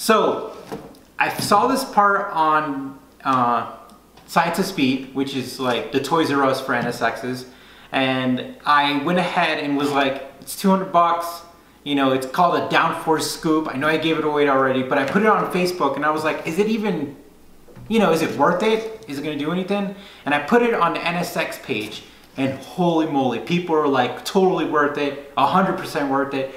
So I saw this part on Science of Speed, which is like the Toys R Us for NSXs, and I went ahead and was like, it's 200 bucks. You know, it's called a Downforce scoop. I know I gave it away already, but I put it on Facebook and I was like, is it even, you know, is it worth it? Is it gonna do anything? And I put it on the NSX page, and holy moly, people are like, totally worth it, 100% worth it.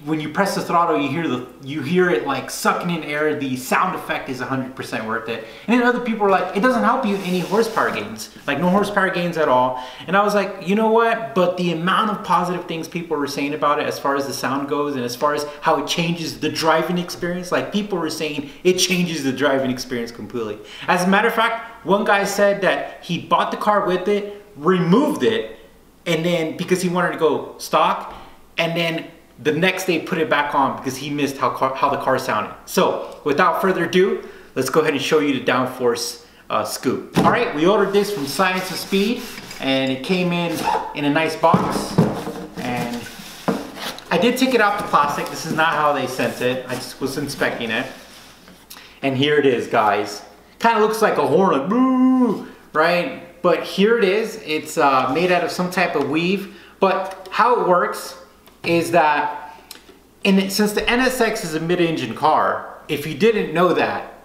When you press the throttle, you hear it like sucking in air. The sound effect is 100% worth it. And then other people are like, it doesn't help you any horsepower gains, like no horsepower gains at all. And I was like, you know what? But the amount of positive things people were saying about it, as far as the sound goes, and as far as how it changes the driving experience, like people were saying it changes the driving experience completely. As a matter of fact, one guy said that he bought the car with it, removed it, and then because he wanted to go stock, and then the next day put it back on because he missed how the car sounded. So without further ado, let's go ahead and show you the Downforce scoop. All right, we ordered this from Science of Speed, and it came in a nice box. And I did take it out the plastic. This is not how they sent it. I just was inspecting it. And here it is, guys. Kind of looks like a horn, like, boo, right? But here it is. It's made out of some type of weave. But how it works is that, since the NSX is a mid-engine car, if you didn't know that,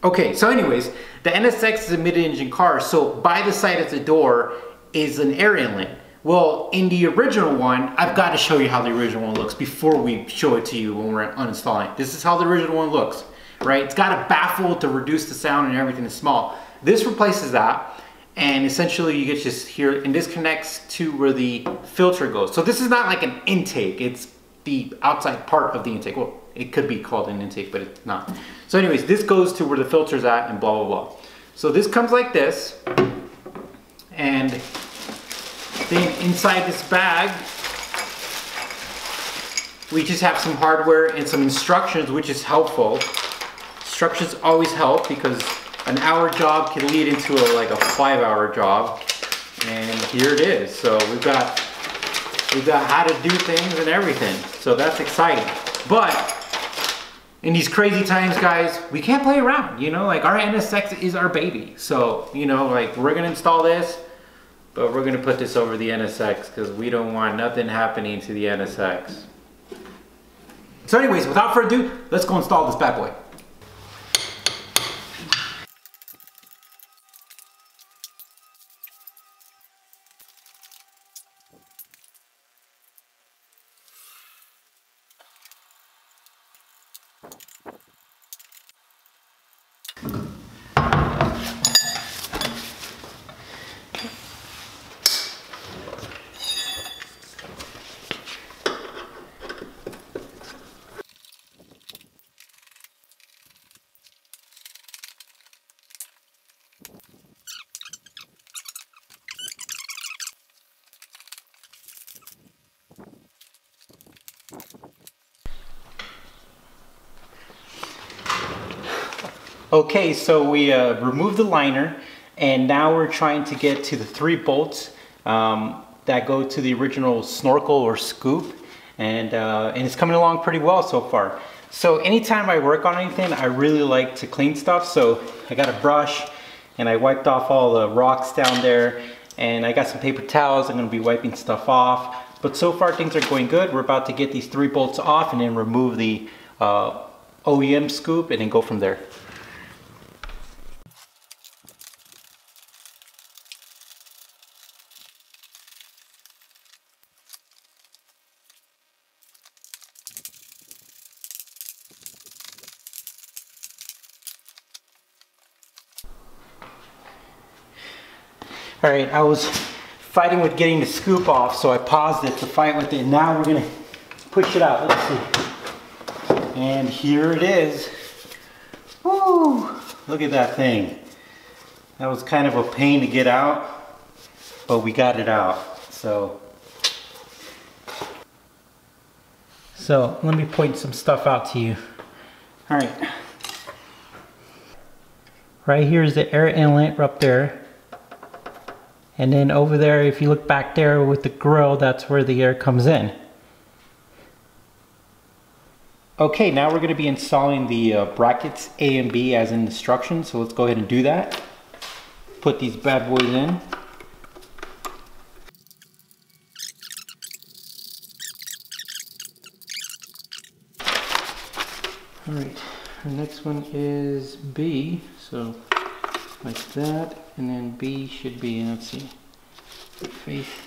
okay, so anyways, the NSX is a mid-engine car, so by the side of the door is an air inlet. Well, in the original one, I've got to show you how the original one looks before we show it to you when we're uninstalling. This is how the original one looks, right? It's got a baffle to reduce the sound and everything is small. This replaces that. And essentially you get just here, and this connects to where the filter goes. So this is not like an intake, it's the outside part of the intake. Well, it could be called an intake, but it's not. So anyways, this goes to where the filter's at and blah, blah, blah. So this comes like this, and then inside this bag, we just have some hardware and some instructions, which is helpful. Instructions always help because an hour job can lead into like a 5-hour job, and here it is. So we've got how to do things and everything. So that's exciting. But in these crazy times, guys, we can't play around. You know, like our NSX is our baby. So you know, like we're gonna install this, but we're gonna put this over the NSX because we don't want nothing happening to the NSX. So anyways, without further ado, let's go install this bad boy. Okay, so we removed the liner, and now we're trying to get to the 3 bolts that go to the original snorkel or scoop, and it's coming along pretty well so far. So anytime I work on anything, I really like to clean stuff. So I got a brush, and I wiped off all the rocks down there, and I got some paper towels. I'm going to be wiping stuff off. But so far things are going good. We're about to get these 3 bolts off and then remove the OEM scoop and then go from there. All right, I was fighting with getting the scoop off, so I paused it to fight with it. Now we're gonna push it out. Let's see. And here it is. Woo! Look at that thing. That was kind of a pain to get out, but we got it out. So let me point some stuff out to you. All right. Right here is the air inlet up there. And then over there, if you look back there with the grill, that's where the air comes in. Okay, now we're going to be installing the brackets A and B as in instructions, so let's go ahead and do that. Put these bad boys in. Alright, our next one is B, so like that, and then B should be, let's see, good faith.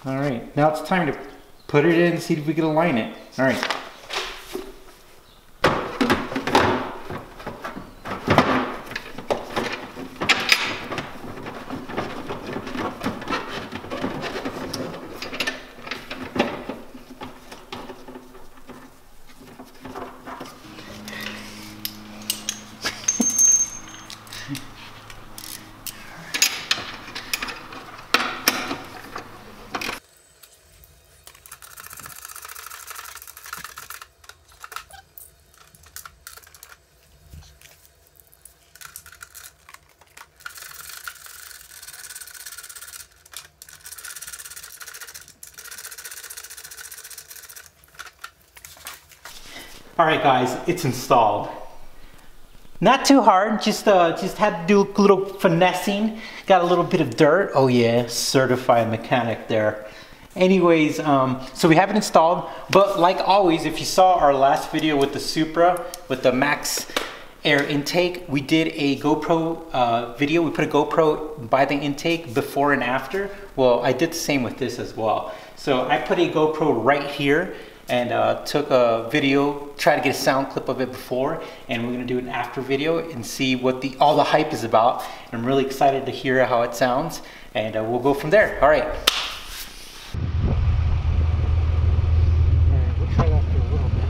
Alright, now it's time to put it in and see if we can align it. Alright. Alright guys, it's installed. Not too hard, just had to do a little finessing. Got a little bit of dirt. Oh yeah, certified mechanic there. Anyways, so we have it installed, but like always, if you saw our last video with the Supra, with the max air intake, we did a GoPro video. We put a GoPro by the intake before and after. Well, I did the same with this as well. So I put a GoPro right here and took a video, try to get a sound clip of it before, and we're gonna do an after video and see what all the hype is about. I'm really excited to hear how it sounds, and we'll go from there. All right. We'll try that for a little bit.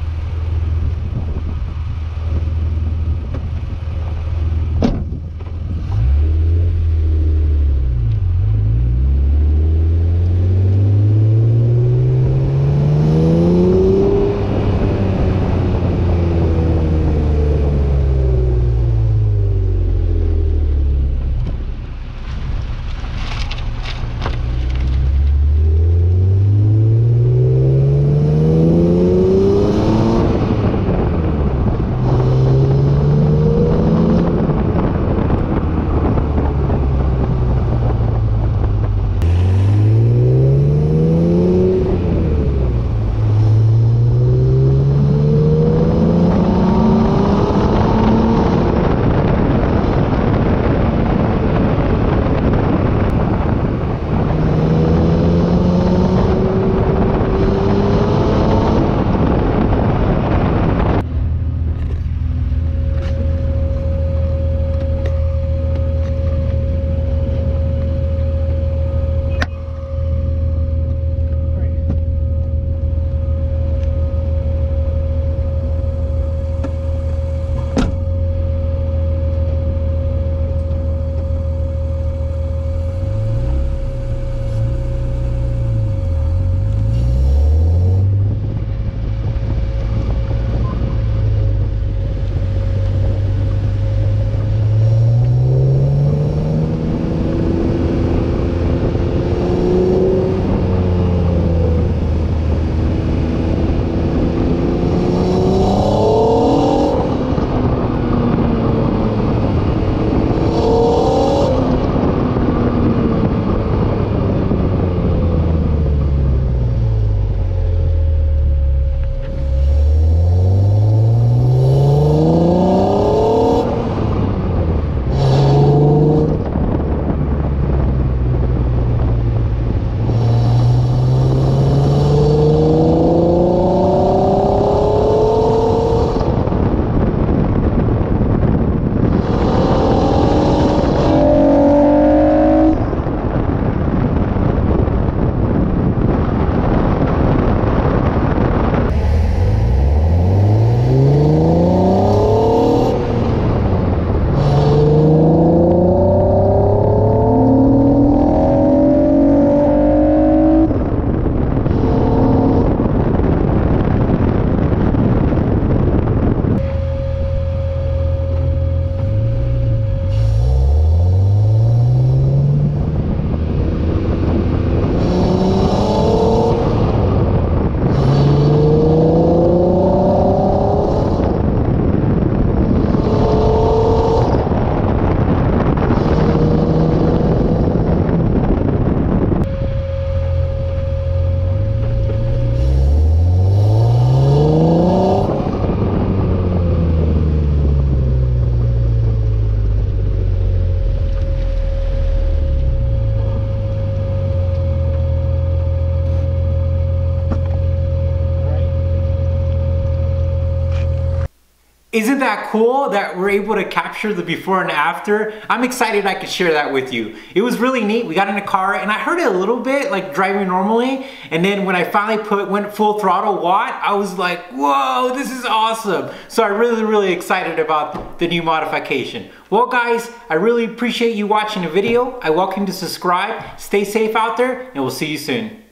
Isn't that cool that we're able to capture the before and after? I'm excited I could share that with you. It was really neat. We got in the car and I heard it a little bit like driving normally. And then when I finally went full throttle watt, I was like, whoa, this is awesome. So I'm really excited about the new modification. Well guys, I really appreciate you watching the video. I welcome you to subscribe. Stay safe out there and we'll see you soon.